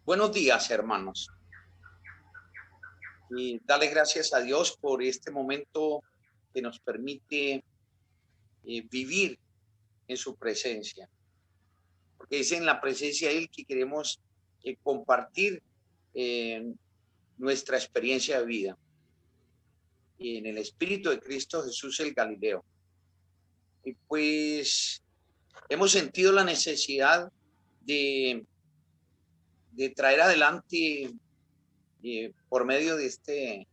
Buenos días, hermanos. Y dale gracias a Dios por este momento que nos permite vivir en su presencia. Porque es en la presencia de Él que queremos compartir eh, nuestra experiencia de vida. Y en el Espíritu de Cristo Jesús el Galileo. Y pues hemos sentido la necesidad de, de traer adelante por medio de este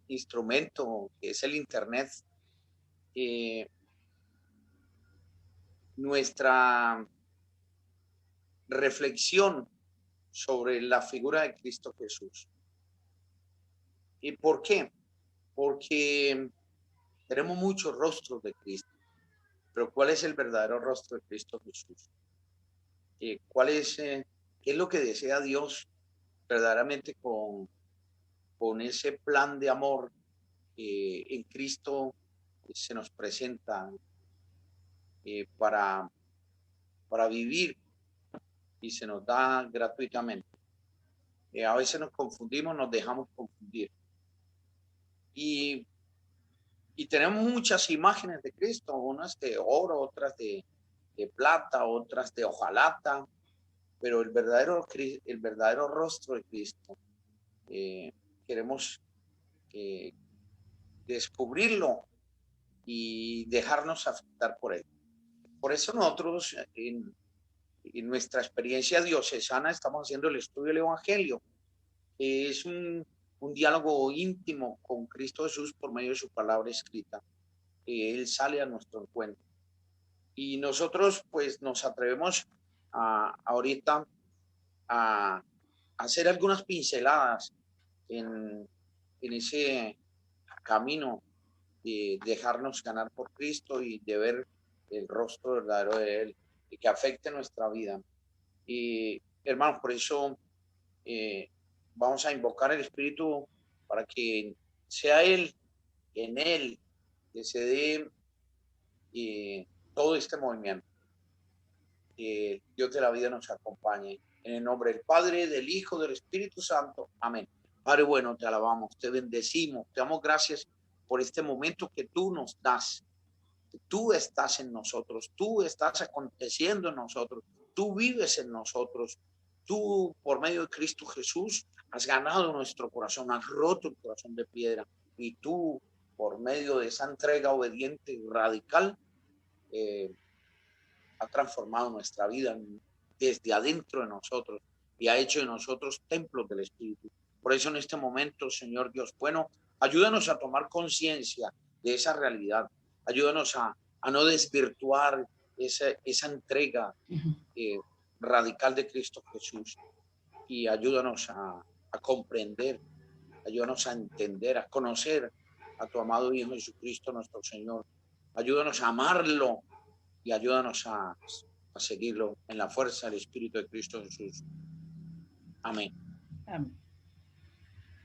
instrumento que es el Internet, eh, nuestra reflexión sobre la figura de Cristo Jesús. ¿Y por qué? Porque tenemos muchos rostros de Cristo, pero ¿cuál es el verdadero rostro de Cristo Jesús? ¿Cuál es, qué es lo que desea Dios verdaderamente con ese plan de amor que en Cristo se nos presenta para vivir y se nos da gratuitamente? A veces nos confundimos, nos dejamos confundir. Y tenemos muchas imágenes de Cristo, unas de oro, otras de plata, otras de hojalata, pero el verdadero rostro de Cristo, queremos descubrirlo y dejarnos afectar por él. Por eso nosotros en nuestra experiencia diocesana estamos haciendo el estudio del Evangelio. Es un diálogo íntimo con Cristo Jesús por medio de su palabra escrita. Él sale a nuestro encuentro. Y nosotros pues nos atrevemos ahorita a hacer algunas pinceladas en ese camino de dejarnos ganar por Cristo y de ver el rostro verdadero de Él y que afecte nuestra vida. Y hermanos, por eso vamos a invocar el Espíritu para que sea Él, en Él, que se dé todo este movimiento. Que Dios de la vida nos acompañe. En el nombre del Padre, del Hijo, del Espíritu Santo. Amén. Padre bueno, te alabamos, te bendecimos, te damos gracias por este momento que tú nos das. Tú estás en nosotros, tú estás aconteciendo en nosotros, tú vives en nosotros. Tú, por medio de Cristo Jesús, has ganado nuestro corazón, has roto el corazón de piedra. Y tú, por medio de esa entrega obediente y radical, ha transformado nuestra vida desde adentro de nosotros y ha hecho de nosotros templos del Espíritu. Por eso en este momento, Señor Dios bueno, ayúdanos a tomar conciencia de esa realidad. Ayúdanos a no desvirtuar esa entrega radical de Cristo Jesús y ayúdanos a comprender, ayúdanos a entender, a conocer a tu amado Hijo Jesucristo, nuestro Señor. Ayúdanos a amarlo y ayúdanos a seguirlo en la fuerza del Espíritu de Cristo Jesús. Amén. Amén.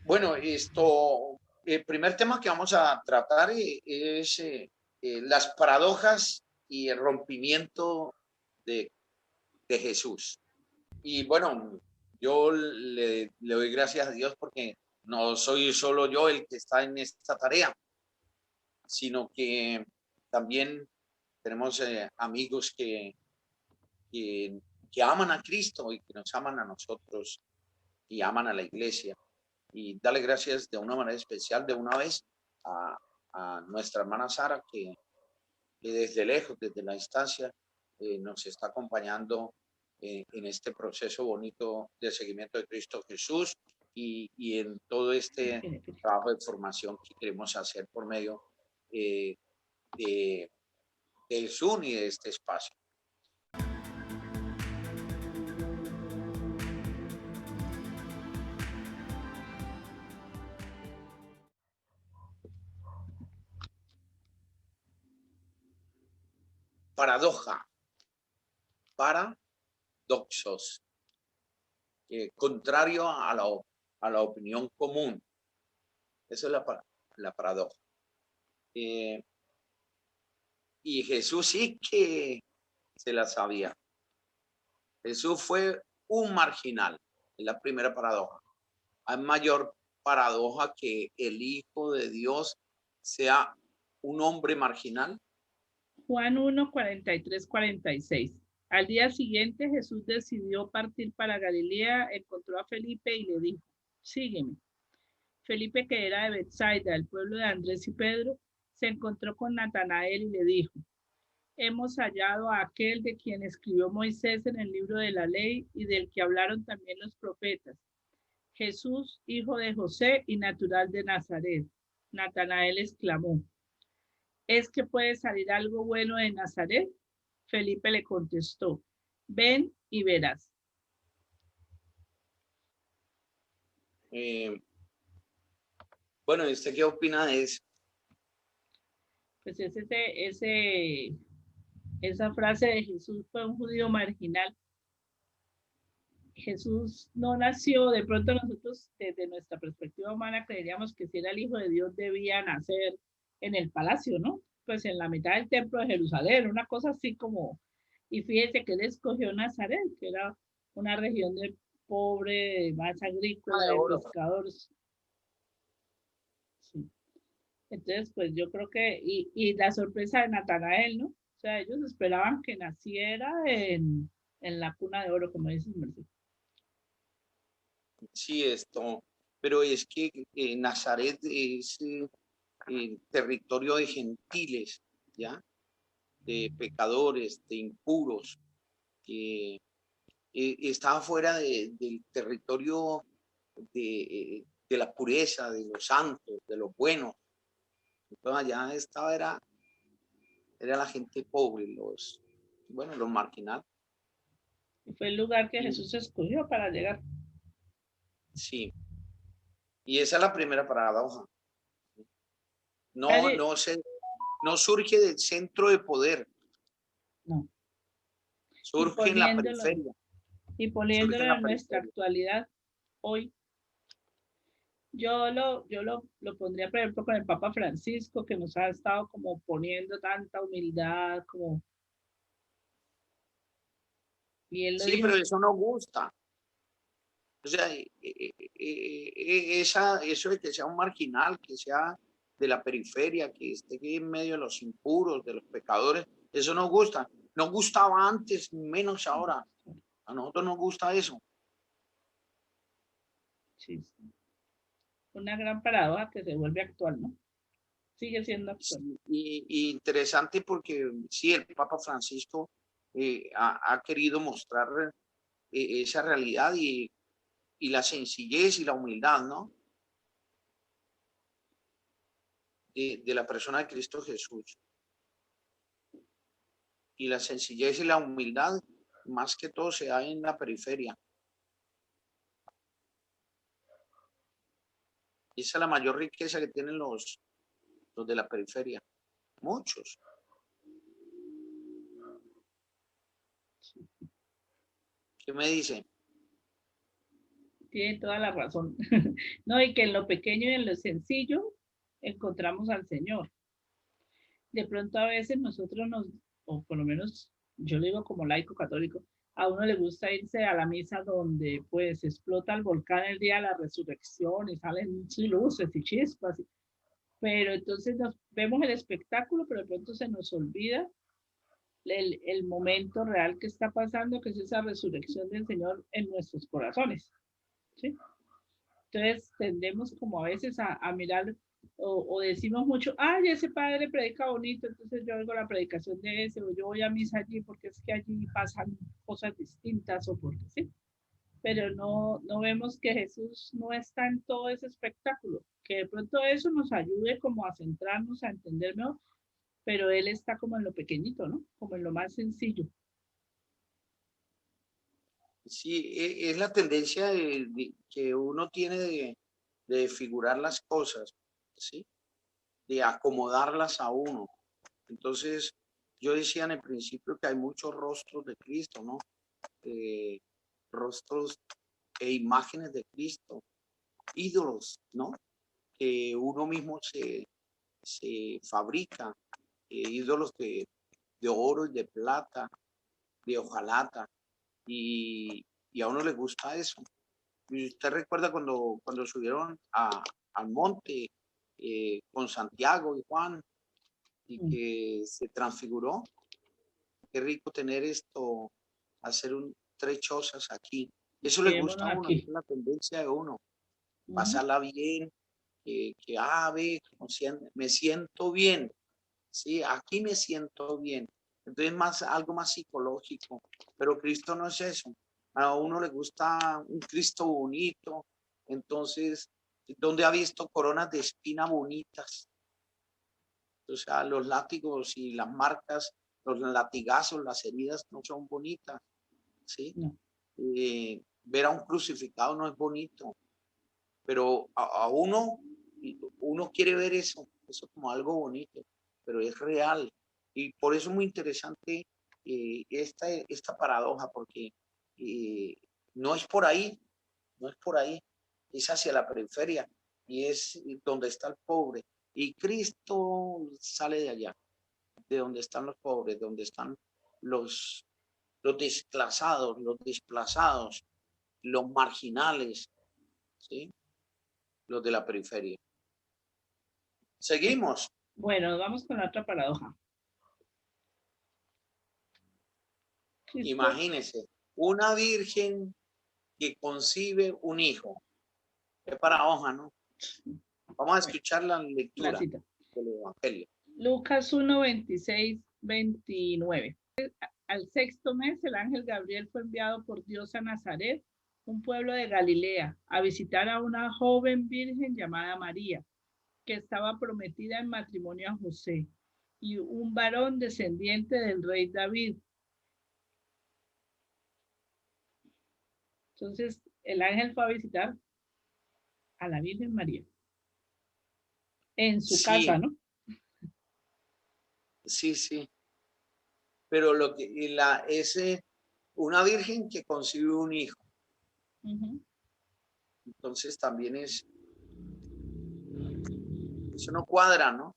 Bueno, el primer tema que vamos a tratar es las paradojas y el rompimiento de Jesús. Y bueno, yo le doy gracias a Dios porque no soy solo yo el que está en esta tarea, sino que también tenemos amigos que aman a Cristo y que nos aman a nosotros y aman a la iglesia. Y dale gracias de una manera especial de una vez a nuestra hermana Sara, que desde lejos, desde la distancia, nos está acompañando en este proceso bonito de seguimiento de Cristo Jesús y en todo este trabajo de formación que queremos hacer por medio del Zoom y de este espacio. Paradoja, paradoxos, contrario a la opinión común. Esa es la paradoja. Y Jesús sí que se la sabía. Jesús fue un marginal. Es la primera paradoja. Hay mayor paradoja que el Hijo de Dios sea un hombre marginal. Juan 1, 43, 46. Al día siguiente Jesús decidió partir para Galilea, encontró a Felipe y le dijo, sígueme. Felipe, que era de Bethsaida, el pueblo de Andrés y Pedro, se encontró con Natanael y le dijo, hemos hallado a aquel de quien escribió Moisés en el libro de la ley y del que hablaron también los profetas, Jesús, hijo de José y natural de Nazaret. Natanael exclamó, ¿es que puede salir algo bueno de Nazaret? Felipe le contestó, ven y verás. Eh, bueno, ¿usted qué opina de eso? Pues esa frase de Jesús fue un judío marginal. Jesús no nació, de pronto nosotros desde nuestra perspectiva humana creeríamos que si era el Hijo de Dios debía nacer en el palacio, ¿no? Pues en la mitad del templo de Jerusalén, una cosa así como, y fíjese que él escogió Nazaret, que era una región de pobre, más agrícola, De de oro. pescadores. Sí. Entonces, pues yo creo que, y la sorpresa de Natanael, ¿no? O sea, ellos esperaban que naciera en la cuna de oro, como dices, Mercedes. Sí, pero es que Nazaret es territorio de gentiles, ¿ya? De pecadores, de impuros, que estaba fuera del territorio de la pureza, de los santos, de los buenos. Entonces allá estaba, era la gente pobre, los marginales. Y fue el lugar que Y, Jesús escogió para llegar. sí, y esa es la primera paradoja. No, Calle, no surge del centro de poder, no. Y surge en la poniéndolo, periferia, y surge en poniéndolo la en nuestra periferia. actualidad, hoy, yo lo pondría, por ejemplo, con el Papa Francisco, que nos ha estado como poniendo tanta humildad, como, y él lo Sí, pero dijo, eso no gusta. O sea, eso de que sea un marginal, que sea de la periferia, que esté en medio de los impuros, de los pecadores, eso no gusta. No gustaba antes, menos ahora. A nosotros nos gusta eso. sí, sí, una gran paradoja que se vuelve actual, ¿no? Sigue siendo actual. Y interesante porque sí, el Papa Francisco ha querido mostrar esa realidad y la sencillez y la humildad, ¿no? De la persona de Cristo Jesús. Y la sencillez y la humildad, más que todo, se da en la periferia. Y esa es la mayor riqueza que tienen los de la periferia. Muchos. ¿Qué me dicen? Tiene toda la razón. No, y que en lo pequeño y en lo sencillo encontramos al Señor. De pronto a veces nosotros o por lo menos yo le digo como laico católico, a uno le gusta irse a la misa donde pues explota el volcán el día de la resurrección y salen luces y chispas, pero entonces nos vemos el espectáculo, pero de pronto se nos olvida el momento real que está pasando, que es esa resurrección del Señor en nuestros corazones. ¿Sí? Entonces tendemos como a veces a mirar o decimos mucho, ay, ese padre predica bonito, entonces yo oigo la predicación de ese, o yo voy a misa allí porque es que allí pasan cosas distintas o porque sí. Pero no vemos que Jesús no está en todo ese espectáculo, que de pronto eso nos ayude como a centrarnos, a entender mejor, pero Él está como en lo pequeñito, ¿no? Como en lo más sencillo. Sí, es la tendencia que uno tiene de figurar las cosas, ¿sí? De acomodarlas a uno. Entonces, yo decía en el principio que hay muchos rostros de Cristo, ¿no? Rostros e imágenes de Cristo, ídolos, ¿no? Que uno mismo se fabrica, ídolos de oro y de plata, de hojalata, y, y a uno le gusta eso. Y usted recuerda cuando subieron al monte con Santiago y Juan y que se transfiguró. Qué rico tener esto, hacer tres chozas aquí. Eso le gusta Quedémonos a uno, esa aquí. es la tendencia de uno, Ujú. pasarla bien, ve, me siento bien, sí, aquí me siento bien. Entonces algo más psicológico, pero Cristo no es eso. A uno le gusta un Cristo bonito, entonces, ¿dónde ha visto coronas de espina bonitas? O sea, los látigos y las marcas, los latigazos, las heridas no son bonitas, ¿sí? No. Ver a un crucificado no es bonito, pero a uno quiere ver eso como algo bonito, pero es real. Y por eso es muy interesante esta paradoja, porque no es por ahí, no es por ahí, es hacia la periferia y es donde está el pobre. Y Cristo sale de allá, de donde están los pobres, donde están los, los desplazados, los marginales, ¿sí? Los de la periferia. Seguimos. Bueno, vamos con la otra paradoja. Cristo, Imagínense, una virgen que concibe un hijo. Es paradoja, ¿no? Vamos a bueno, escuchar la la lectura cita. del Evangelio. Lucas 1, 26, 29. Al sexto mes, el ángel Gabriel fue enviado por Dios a Nazaret, un pueblo de Galilea, a visitar a una joven virgen llamada María, que estaba prometida en matrimonio a José, y un varón descendiente del rey David. Entonces, el ángel fue a visitar a la Virgen María en su casa, Sí, ¿no? sí, sí. Pero una virgen que concibe un hijo. Uh-huh. Entonces también eso no cuadra, ¿no?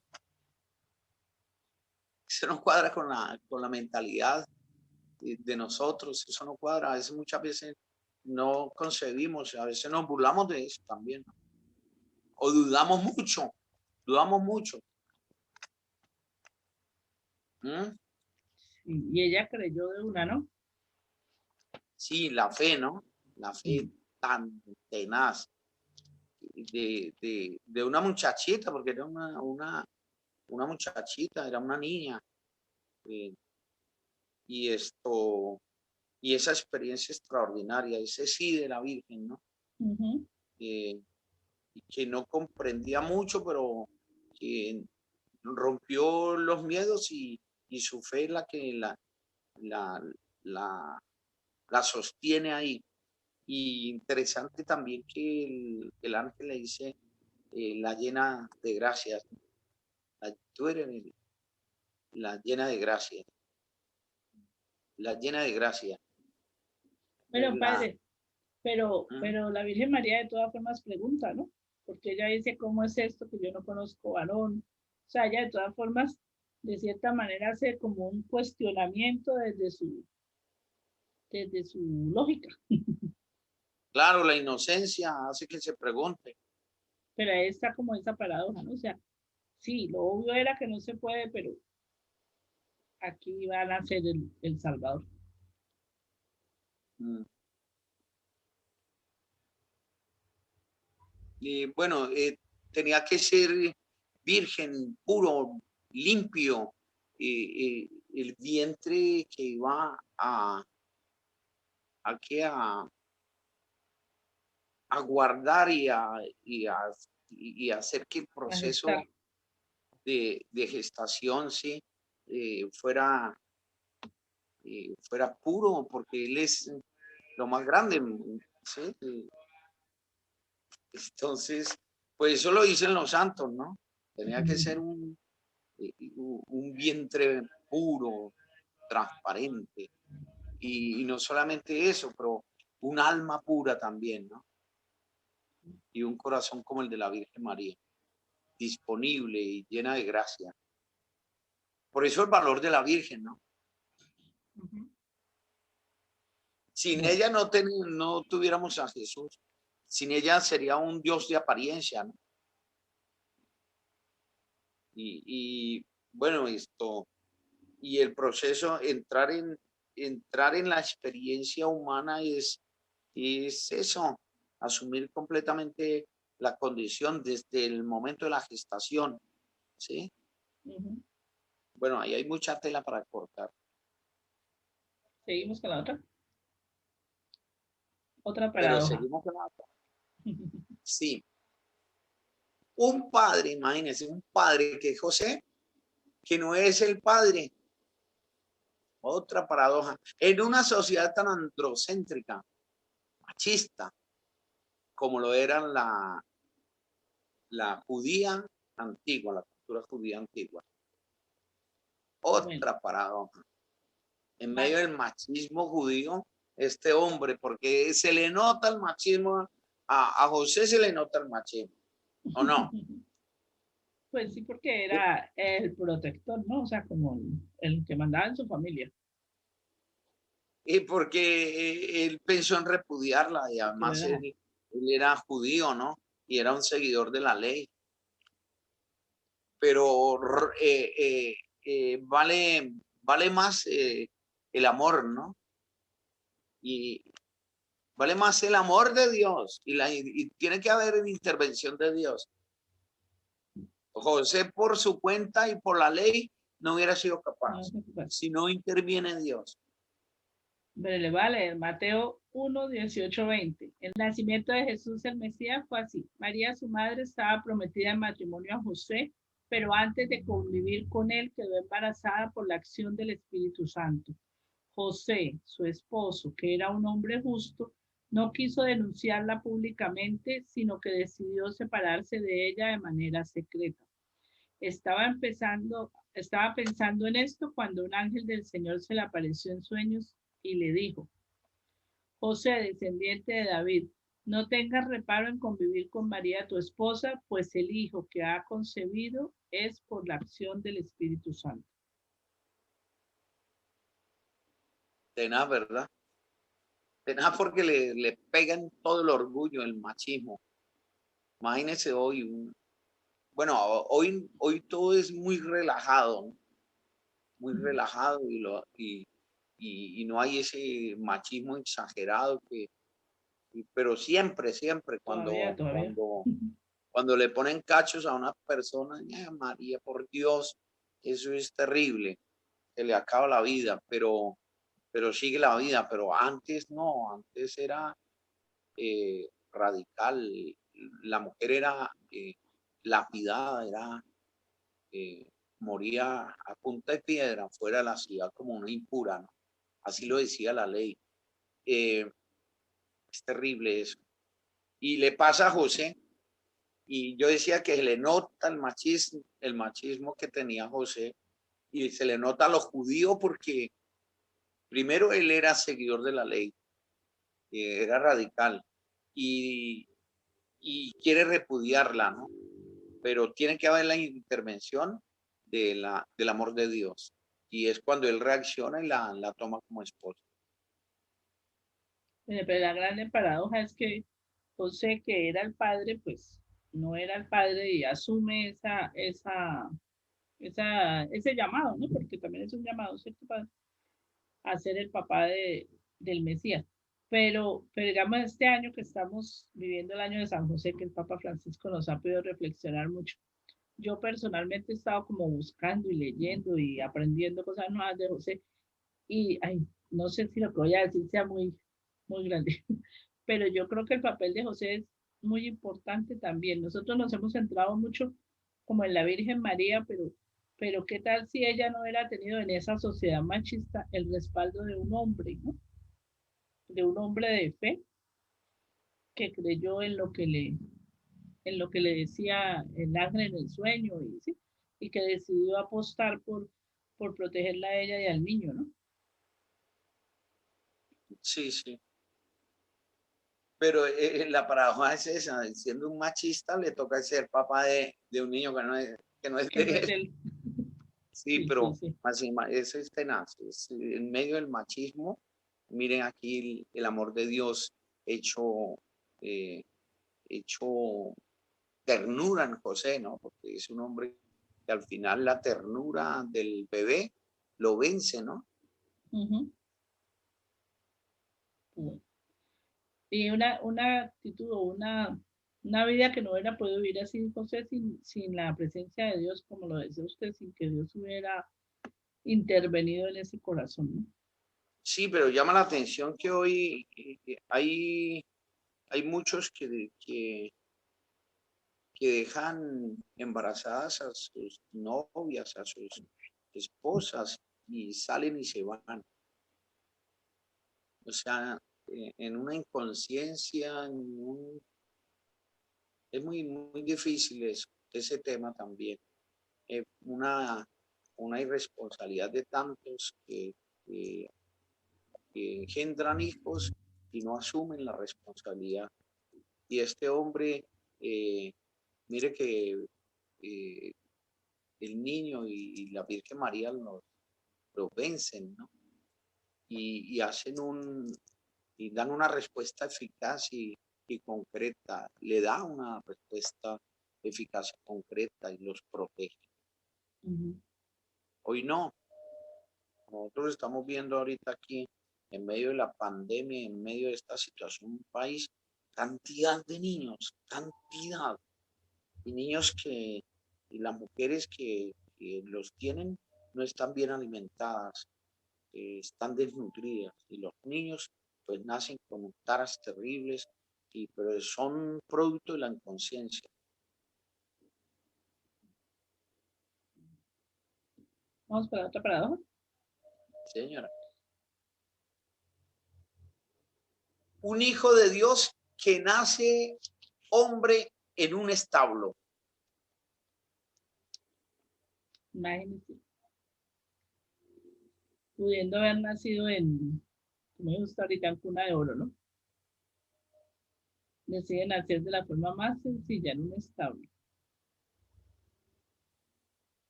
Eso no cuadra con la mentalidad de nosotros, eso no cuadra. A veces, muchas veces no concebimos, a veces nos burlamos de eso también, ¿no? O dudamos mucho. ¿Mm? Y ella creyó de una, ¿no? Sí, la fe, ¿no? La fe Uh-huh. tan tenaz de una muchachita, porque era una muchachita, era una niña. eh, y y esa experiencia extraordinaria, ese sí de la Virgen, ¿no? Uh-huh. Eh, que no comprendía mucho, pero que rompió los miedos y su fe es la que la, la, la sostiene ahí. Y interesante también que el ángel le dice, la llena de gracias, tú eres la llena de gracia, la llena de gracia. Bueno, La, padre, pero, ¿Mm? pero la Virgen María de todas formas pregunta, ¿no? Porque ella dice, ¿cómo es esto que yo no conozco varón? O sea, ella de todas formas, de cierta manera, hace como un cuestionamiento desde su lógica. Claro, la inocencia hace que se pregunte. Pero ahí está como esa paradoja, ¿no? O sea, sí, lo obvio era que no se puede, pero aquí van a ser el Salvador. Mm. Bueno, tenía que ser virgen, puro, limpio, el vientre que iba a guardar y a hacer que el A gestar. proceso de gestación sí, fuera, fuera puro, porque él es lo más grande, ¿sí? Entonces, pues eso lo dicen los santos, ¿no? Tenía que ser un vientre puro, transparente, y no solamente eso, pero un alma pura también, ¿no? Y un corazón como el de la Virgen María, disponible y llena de gracia. Por eso el valor de la Virgen, ¿no? Uh-huh. Sin No. ella no tuviéramos a Jesús. Sin ella sería un Dios de apariencia, ¿no? Y bueno, y el proceso, entrar en la experiencia humana es eso, asumir completamente la condición desde el momento de la gestación, ¿sí? Ujú. Bueno, ahí hay mucha tela para cortar. Seguimos con la otra. Otra Pero paradoja. seguimos con la otra. Sí, un padre, imagínense, un padre que es José, que no es el padre. Otra paradoja. En una sociedad tan androcéntrica, machista, como lo era la judía antigua, la cultura judía antigua. Bueno, Otra paradoja. En ma- medio del machismo judío, este hombre, porque se le nota el machismo, a José se le nota el machismo, ¿o no? pues sí, porque era el protector, ¿no? O sea, como el que mandaba en su familia. Y porque él pensó en repudiarla y Pero además era, él era judío, ¿no? Y era un seguidor de la ley. Pero vale más el amor, ¿no? Y vale más el amor de Dios y tiene que haber intervención de Dios. José por su cuenta y por la ley no hubiera sido no capaz sé qué pasa. si no interviene Dios. Pero le va a leer Mateo 1, 18, 20. El nacimiento de Jesús el Mesías fue así. María, su madre, estaba prometida en matrimonio a José, pero antes de convivir con él quedó embarazada por la acción del Espíritu Santo. José, su esposo, que era un hombre justo, no quiso denunciarla públicamente, sino que decidió separarse de ella de manera secreta. Estaba pensando en esto cuando un ángel del Señor se le apareció en sueños y le dijo: José, descendiente de David, no tengas reparo en convivir con María, tu esposa, pues el hijo que ha concebido es por la acción del Espíritu Santo. Tenaz, ¿verdad? Tenaz porque le pegan todo el orgullo, el machismo. Imagínense hoy, bueno, hoy todo es muy relajado, ¿no? Muy relajado y no hay ese machismo exagerado pero siempre Todavía. cuando le ponen cachos a una persona, María, por Dios, eso es terrible, se le acaba la vida, pero sigue la vida, pero antes no, antes era radical, la mujer era lapidada, eh, moría a punta de piedra fuera de la ciudad como una impura, ¿no? Así lo decía la ley. Eh, es terrible eso. Y le pasa a José, y yo decía que se le nota el machismo que tenía José, y se le nota a los judíos porque primero él era seguidor de la ley, era radical, y, y quiere repudiarla, ¿no? Pero tiene que haber la intervención del amor de Dios. Y es cuando él reacciona y la toma como esposa. Pero la gran paradoja es que José, que era el padre, pues no era el padre y asume ese llamado, ¿no? Porque también es un llamado, ¿cierto? A ser el papá del Mesías. Pero digamos, este año que estamos viviendo el año de San José, que el Papa Francisco nos ha podido reflexionar mucho. Yo personalmente he estado como buscando y leyendo y aprendiendo cosas nuevas de José y ay, no sé si lo que voy a decir sea muy grande, pero yo creo que el papel de José es muy importante también. Nosotros nos hemos centrado mucho como en la Virgen María, pero ¿qué tal si ella no hubiera tenido en esa sociedad machista el respaldo de un hombre, ¿no? De un hombre de fe que creyó en lo que le decía el ángel en el sueño y, ¿sí? Y que decidió apostar por protegerla a ella y al niño, ¿no? Sí, sí. Pero la paradoja es esa, siendo un machista le toca ser papá de un niño que no es Que de no es él. él. Sí, Sí, sí, pero sí. eso es tenaz. En medio del machismo, Miren aquí el amor de Dios hecho, hecho ternura en José, ¿no? Porque es un hombre que al final la ternura del bebé lo vence, ¿no? Ujú. Bueno. Y una actitud o una vida que no hubiera podido vivir así, José, sin la presencia de Dios, como lo decía usted, sin que Dios hubiera intervenido en ese corazón, ¿no? Sí, pero llama la atención que hoy hay muchos que dejan embarazadas a sus novias, a sus esposas y salen y se van. O sea, en una inconsciencia, es muy difícil ese tema también. Una irresponsabilidad de tantos que engendran hijos y no asumen la responsabilidad. Y este hombre, eh, mire que eh, el niño y la Virgen María lo vencen, ¿no? Y hacen y dan una respuesta eficaz y concreta, le da una respuesta eficaz y concreta y los protege. Ujú. Hoy no, nosotros estamos viendo ahorita aquí, en medio de la pandemia, en medio de esta situación, un país, cantidad de niños, cantidad, y niños y las mujeres que los tienen no están bien alimentadas, están desnutridas, y los niños pues nacen con taras terribles, pero son producto de la inconsciencia, Vamos para otra paradoja. señora. Un hijo de Dios que nace hombre en un establo. Imagínense, pudiendo haber nacido como dijo usted ahorita, en cuna de oro, ¿no? Deciden nacer de la forma más sencilla en un establo.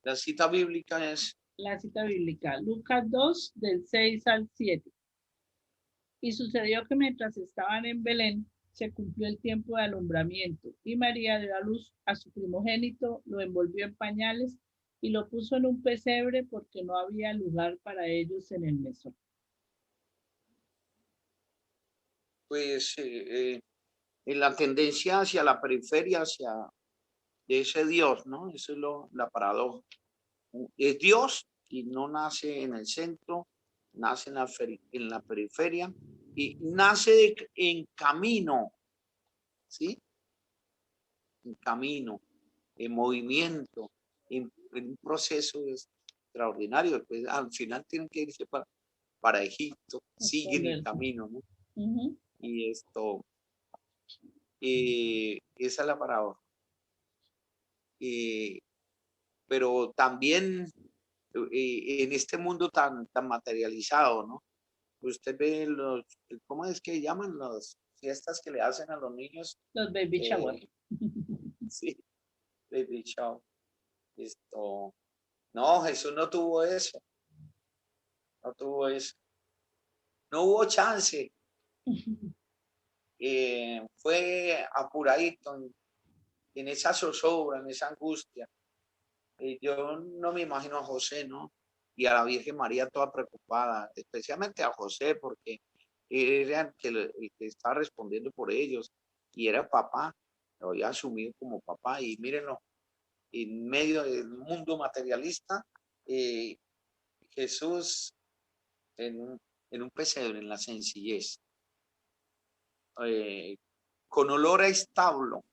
La cita bíblica es, La cita bíblica, Lucas 2, del 6 al 7. Y sucedió que mientras estaban en Belén, se cumplió el tiempo de alumbramiento, y María dio a luz a su primogénito, lo envolvió en pañales y lo puso en un pesebre porque no había lugar para ellos en el mesón. pues, en la tendencia hacia la periferia, hacia ese Dios, ¿no? Eso es la paradoja. Es Dios y no nace en el centro, nace en la periferia y nace en camino, ¿sí? En camino, en movimiento, en un proceso extraordinario. Pues al final tienen que irse para Egipto, siguen el Esconderse. camino, ¿no? Ujú. Y esa es la paradoja. Eh, pero también en este mundo tan materializado, ¿no? Usted ve ¿cómo es que llaman las fiestas que le hacen a los niños? Los baby shower. Eh, sí, baby shower. Esto, no, Jesús no tuvo eso, no tuvo eso. No hubo chance. Fue apuradito en esa zozobra, en esa angustia. Yo no me imagino a José, ¿no? Y a la Virgen María toda preocupada, especialmente a José, porque era el que estaba respondiendo por ellos y era papá, lo había asumido como papá. Y mírenlo, en medio del mundo materialista, eh, Jesús en un pesebre, en la sencillez, eh, con olor a establo.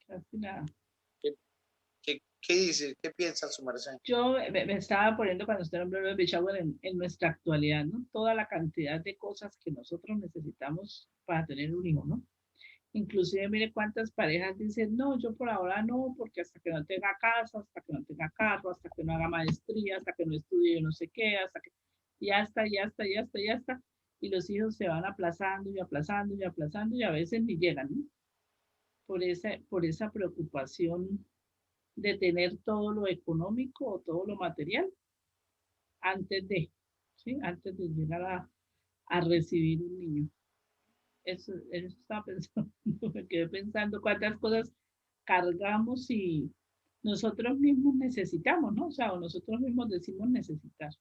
Casi nada. ¿Qué dice? ¿Qué piensa su merced? Yo me estaba poniendo cuando usted nombró los baby shower en nuestra actualidad, ¿no? Toda la cantidad de cosas que nosotros necesitamos para tener un hijo, ¿no? Inclusive, mire cuántas parejas dicen, no, yo por ahora no, porque hasta que no tenga casa, hasta que no tenga carro, hasta que no haga maestría, hasta que no estudie no sé qué, hasta que ya está, ya está, ya está, ya está. Y los hijos se van aplazando y aplazando y aplazando y a veces ni llegan, ¿no? Por esa preocupación de tener todo lo económico o todo lo material antes de, ¿sí? Antes de llegar a recibir un niño. Eso estaba pensando, me quedé pensando cuántas cosas cargamos y nosotros mismos necesitamos, ¿no? O sea, o nosotros mismos decimos necesitar.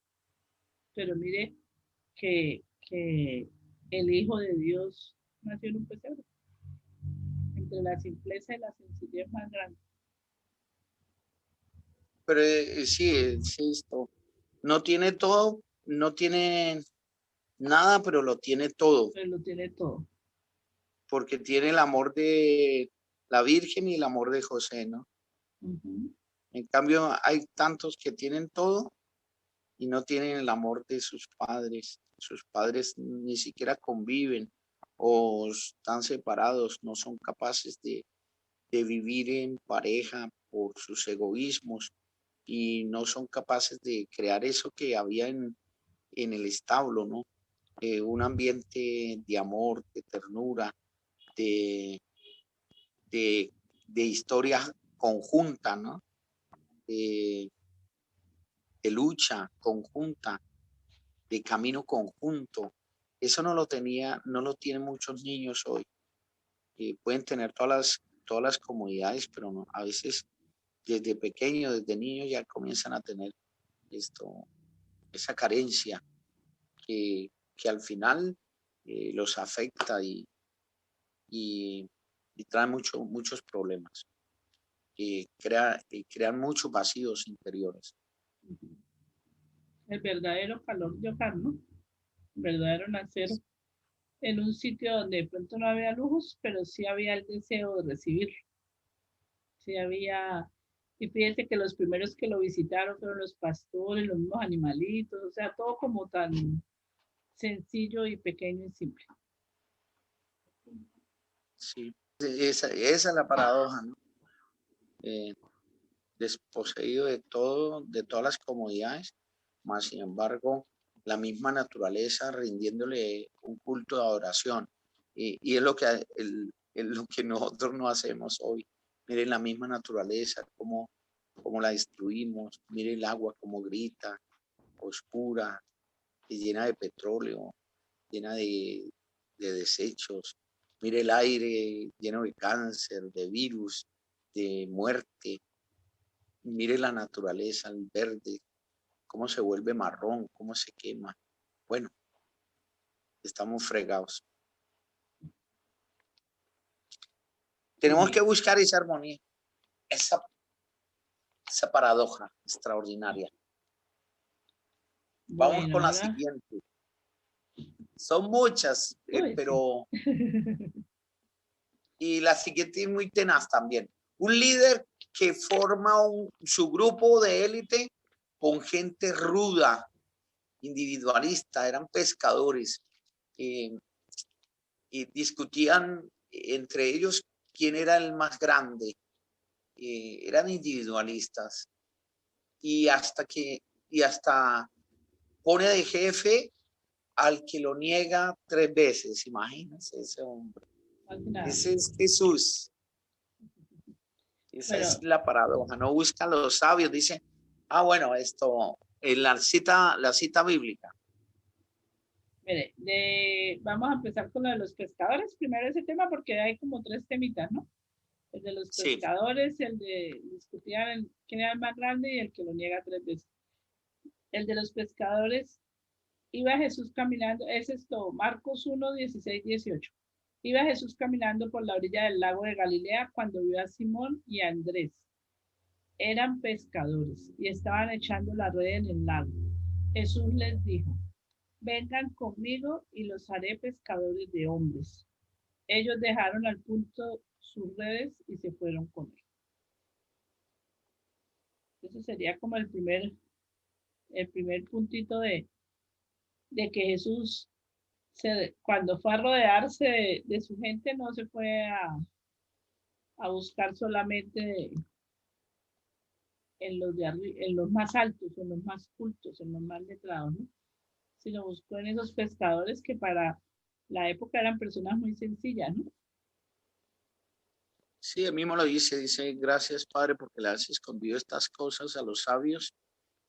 Pero mire que el Hijo de Dios nació en un pesebre, entre la simpleza y la sencillez más grande. Pero sí, es esto. No tiene todo, no tiene nada, pero lo tiene todo, Pero lo tiene todo. porque tiene el amor de la Virgen y el amor de José, ¿no? Uh-huh. En cambio, hay tantos que tienen todo y no tienen el amor de sus padres. Sus padres ni siquiera conviven o están separados, no son capaces de vivir en pareja por sus egoísmos y no son capaces de crear eso que había en el establo, ¿no? Un ambiente de amor, de ternura, de, de, de historia conjunta, ¿no? De, de lucha conjunta, de camino conjunto. Eso no lo tenía, no lo tienen muchos niños hoy. Pueden tener todas las comodidades, pero no, a veces desde pequeño, desde niño ya comienzan a tener esto, esa carencia que al final los afecta y, y trae muchos problemas. Crean muchos vacíos interiores. El verdadero calor de hogar, ¿no? El verdadero nacer en un sitio donde de pronto no había lujos, pero sí había el deseo de recibir. Sí había, y fíjense que los primeros que lo visitaron fueron los pastores, los mismos animalitos, o sea, todo como tan sencillo y pequeño y simple. Sí, esa es la paradoja, ¿no? Desposeído de todo, de todas las comodidades, más sin embargo, la misma naturaleza rindiéndole un culto de adoración. Y es es lo que nosotros no hacemos hoy. Miren la misma naturaleza, cómo la destruimos. Miren el agua como grita, oscura, y llena de petróleo, llena de desechos. Mire el aire lleno de cáncer, de virus, de muerte. Mire la naturaleza, el verde, cómo se vuelve marrón, cómo se quema. Bueno, estamos fregados. Tenemos que buscar esa armonía, esa, esa paradoja extraordinaria. Vamos Bueno, con la ahora, siguiente. Son muchas, uy, sí. pero... Y la siguiente es muy tenaz también. Un líder que forma su grupo de élite con gente ruda, individualista, eran pescadores. Eh, y discutían entre ellos quién era el más grande. Eran individualistas y hasta pone de jefe al que lo niega 3 veces. Imagínense ese hombre. Ese es Jesús. Esa Bueno, es la paradoja. No buscan los sabios. Dicen, bueno, esto en la cita bíblica. mire, vamos a empezar con lo de los pescadores, primero ese tema porque hay como tres temitas, ¿no? El de los Sí, pescadores, el de discutir quién era el más grande y el que lo niega 3 veces. El de los pescadores, iba Jesús caminando, es esto, Marcos 1, 16, 18. Iba Jesús caminando por la orilla del lago de Galilea cuando vio a Simón y a Andrés. Eran pescadores y estaban echando la red en el lago. Jesús les dijo, vengan conmigo y los haré pescadores de hombres. Ellos dejaron al punto sus redes y se fueron con él. Ese sería como el primer puntito de que Jesús, cuando fue a rodearse de su gente, no se fue a buscar solamente en los más altos, en los más cultos, en los más letrados, ¿no? Sino buscó en esos pescadores que para la época eran personas muy sencillas, ¿no? sí, él mismo lo dice, gracias Padre porque le has escondido estas cosas a los sabios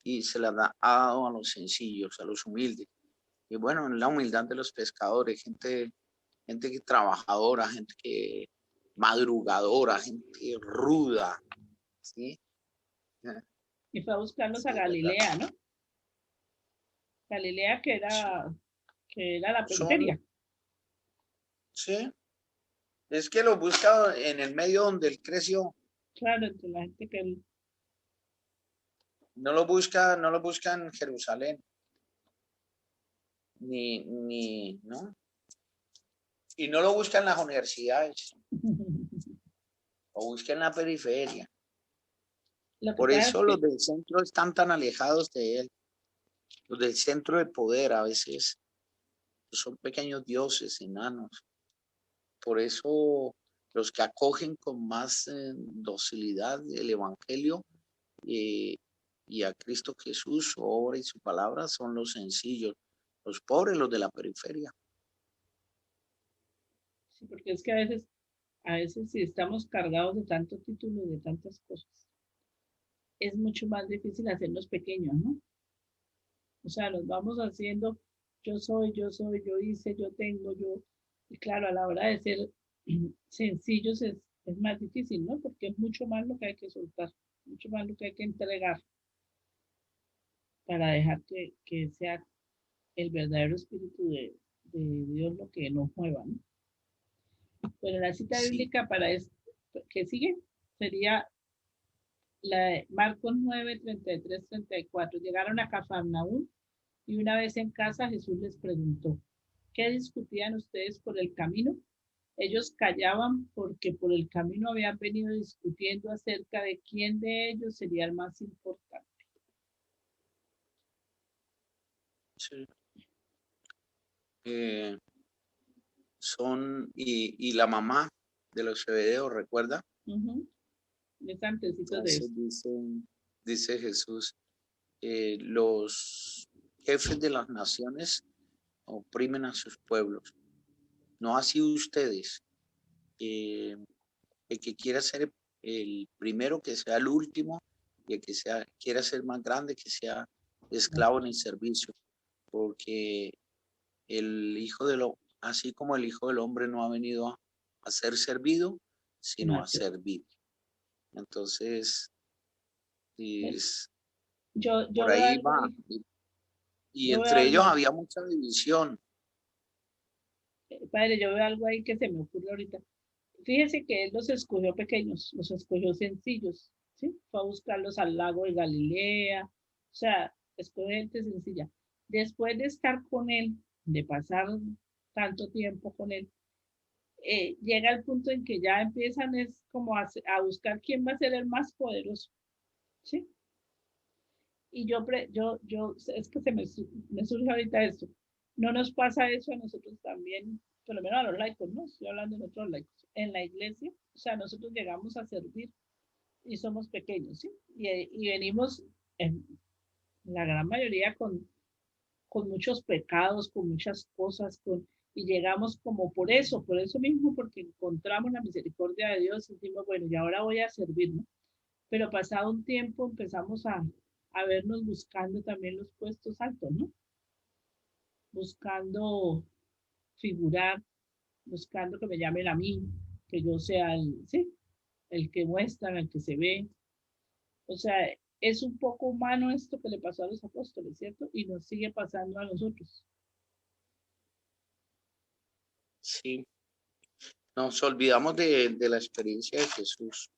y se la ha dado a los sencillos, a los humildes. Y bueno, en la humildad de los pescadores, gente que trabajadora, gente que madrugadora, gente ruda, ¿sí? Y fue a buscarlos a Sí, es verdad. Galilea, ¿no? Galilea Sí. que era la Son, periferia. sí, es que lo busca en el medio donde él creció, Claro, entre la gente que él, no lo busca en Jerusalén, ¿no? Y no lo busca en las universidades, lo busca en la periferia. lo que Por pasa es eso los que del centro están tan alejados de él. Los del centro de poder a veces son pequeños dioses, enanos. Por eso los que acogen con más docilidad el Evangelio eh, y a Cristo Jesús, su obra y su palabra son los sencillos, los pobres, los de la periferia. sí, porque es que a veces si estamos cargados de tanto título y de tantas cosas, es mucho más difícil hacernos pequeños, ¿no? O sea, nos vamos haciendo, yo hice, yo tengo, yo. Y claro, a la hora de ser sencillos es más difícil, ¿no? Porque es mucho más lo que hay que soltar, mucho más lo que hay que entregar para dejar que sea el verdadero espíritu de Dios lo que nos mueva, ¿no? Bueno, la cita Sí, bíblica para esto que sigue sería la de Marcos 9, 33, 34. Llegaron a Cafarnaúm y una vez en casa Jesús les preguntó, ¿qué discutían ustedes por el camino? Ellos callaban porque por el camino habían venido discutiendo acerca de quién de ellos sería el más importante. sí. Y la mamá de los Zebedeos, ¿recuerda? Uh-huh. Es antecito de Entonces esto. dice Jesús, los jefes de las naciones oprimen a sus pueblos. No así ustedes. Eh, el que quiera ser el primero, que sea el último, y el que quiera ser más grande, que sea esclavo en el servicio. Porque el hijo así como el hijo del hombre no ha venido a ser servido, No sino a hace. servir. Entonces, es, Yo por veo ahí algo va. ahí, Y yo veo entre algo ellos ahí. había mucha división. Padre, yo veo algo ahí que se me ocurre ahorita. Fíjese que él los escogió pequeños, los escogió sencillos, ¿sí? Fue a buscarlos al lago de Galilea, o sea, escogió gente sencilla. Después de estar con él, de pasar tanto tiempo con él, llega el punto en que ya empiezan es como a buscar quién va a ser el más poderoso, ¿sí? Y es que me surge ahorita esto. ¿No nos pasa eso a nosotros también, por lo menos a los laicos, no? Estoy hablando de otros laicos. En la iglesia, o sea, nosotros llegamos a servir y somos pequeños, ¿sí? Y venimos, en la gran mayoría, con muchos pecados, con muchas cosas, y llegamos como por eso mismo, porque encontramos la misericordia de Dios y decimos, bueno, y ahora voy a servir, ¿no? Pero pasado un tiempo empezamos a vernos buscando también los puestos altos, ¿no? Buscando figurar, buscando que me llamen a mí, que yo sea ¿sí? El que muestran, el que se ve. O sea, es un poco humano esto que le pasó a los apóstoles, ¿cierto? Y nos sigue pasando a nosotros. Sí, nos olvidamos de la experiencia de Jesús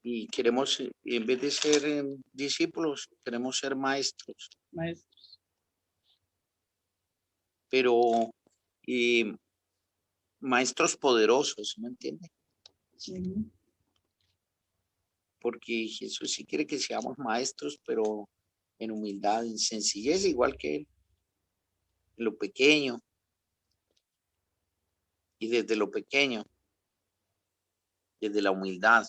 y queremos, en vez de ser discípulos, queremos ser maestros, Maestros. pero maestros poderosos, ¿me entiende? Uh-huh. Porque Jesús sí quiere que seamos maestros, pero en humildad, en sencillez, igual que Él, en lo pequeño y desde lo pequeño, desde la humildad.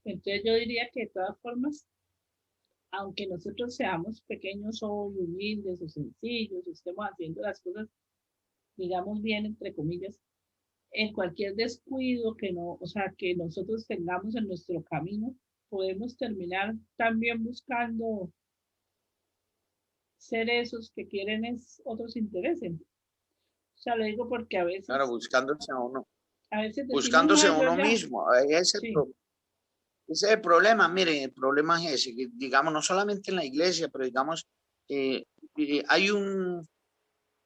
Entonces yo diría que de todas formas, aunque nosotros seamos pequeños o humildes o sencillos, o estemos haciendo las cosas, digamos bien, entre comillas, en cualquier descuido que no, o sea, que nosotros tengamos en nuestro camino, podemos terminar también buscando ser esos que quieren es otros intereses. O sea, lo digo porque Claro, a veces decimos, buscándose no, a yo uno ya, mismo. sí, Ese es el problema, miren, el problema es ese, que digamos, no solamente en la iglesia, pero digamos, eh, hay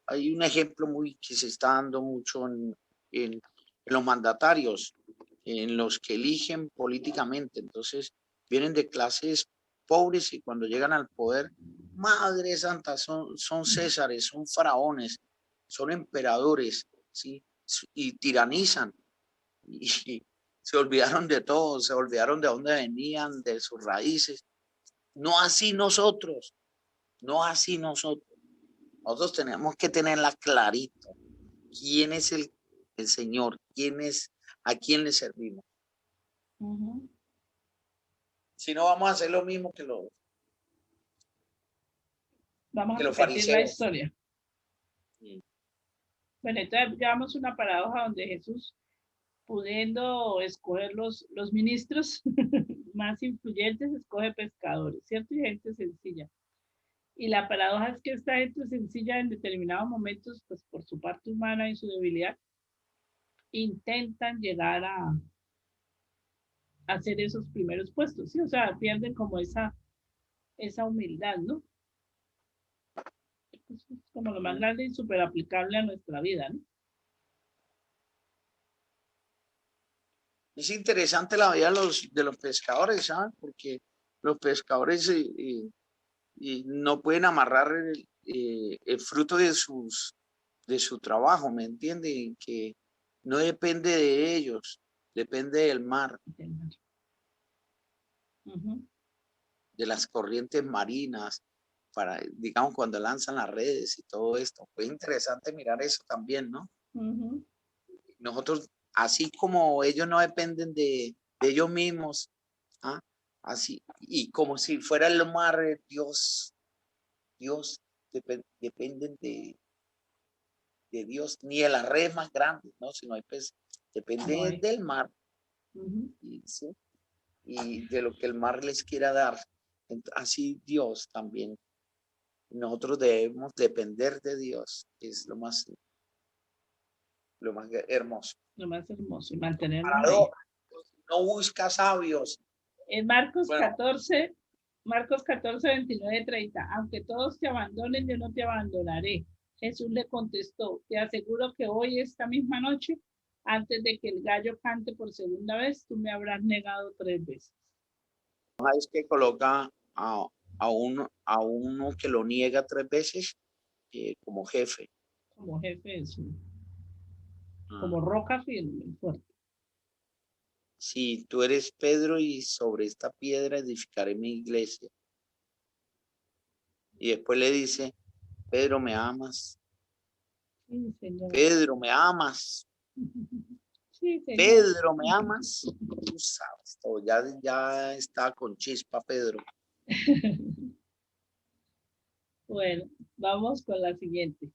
hay un ejemplo muy que se está dando mucho en los mandatarios, en los que eligen políticamente. Entonces, vienen de clases pobres y cuando llegan al poder, Madre Santa, son césares, son faraones, son emperadores, ¿sí? Y tiranizan. Y se olvidaron de todo, se olvidaron de dónde venían, de sus raíces. No así nosotros, no así nosotros. Nosotros tenemos que tenerla clarito. ¿Quién es el Señor? ¿A quién le servimos? ujú, Si no, vamos a hacer lo mismo vamos que a los repetir la fariseos. historia. Bueno, entonces llevamos una paradoja donde Jesús, pudiendo escoger los ministros más influyentes, escoge pescadores, ¿cierto? Y gente sencilla. Y la paradoja es que esta gente sencilla en determinados momentos, pues por su parte humana y su debilidad, intentan llegar a hacer esos primeros puestos, ¿sí? O sea, pierden como esa humildad, ¿no? Es como lo más grande y súper aplicable a nuestra vida, ¿no? Es interesante la vida de los pescadores, ¿saben? Porque los pescadores no pueden amarrar el fruto de su trabajo, ¿me entienden? Que no depende de ellos, depende del mar, Ujú, de las corrientes marinas, para, digamos, cuando lanzan las redes y todo esto. Fue interesante mirar eso también, ¿no? ujú. Nosotros, así como ellos no dependen de ellos mismos, ¿ah? Así, y como si fuera el mar, Dios dependen de Dios, ni de las redes más grandes, ¿no? Sino hay pues, No depende hay. del mar Ujú. ¿sí? Y de lo que el mar les quiera dar. Así Dios también. Nosotros debemos depender de Dios, es lo más hermoso. Lo más hermoso y mantenernos ahí. Paradoja, no busca sabios. En Marcos Bueno, 14, Marcos 14, 29, 30. Aunque todos te abandonen, yo no te abandonaré. Jesús le contestó, te aseguro que hoy, esta misma noche, antes de que el gallo cante por segunda vez, tú me habrás negado 3 veces. es que coloca a uno que lo niega 3 veces como jefe. Como jefe de su, Ah, como roca firme, fuerte. si tú eres Pedro y sobre esta piedra edificaré mi iglesia. Y después le dice, Pedro, ¿me amas? Sí, señor. Pedro, ¿me amas? Sí, señor. Pedro, ¿me amas? Tú sabes, todo, ya está con chispa, Pedro. Bueno, vamos con la siguiente.